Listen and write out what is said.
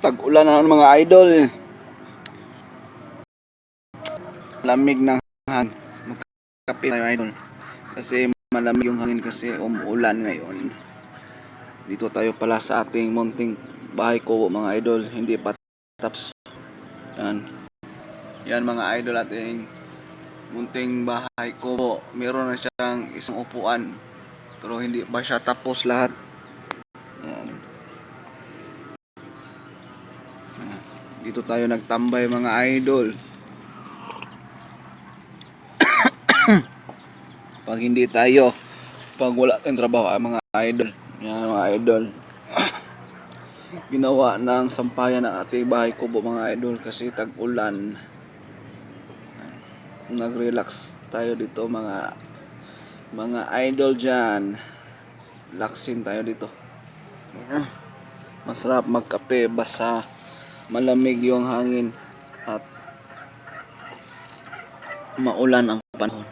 Tag-ulan na mga idol. Lamig ng hangin. Magkape tayo idol. Kasi malamig yung hangin kasi umuulan ngayon. Dito tayo pala sa ating munting bahay ko mga idol. Hindi pa tapos. Yan. Yan mga idol, ating munting bahay ko. Meron na siyang isang upuan. Pero hindi pa siya tapos lahat. Yan. Dito tayo nagtambay mga idol. Pag hindi tayo, pag wala tayong trabaho mga idol. Yan mga idol. Ginawa ng sampayan ng ating bahay kubo mga idol kasi tag-ulan. Nag-relax tayo dito mga idol dyan. Relaxin tayo dito. Masarap magkape basta malamig yung hangin at maulan ang panahon.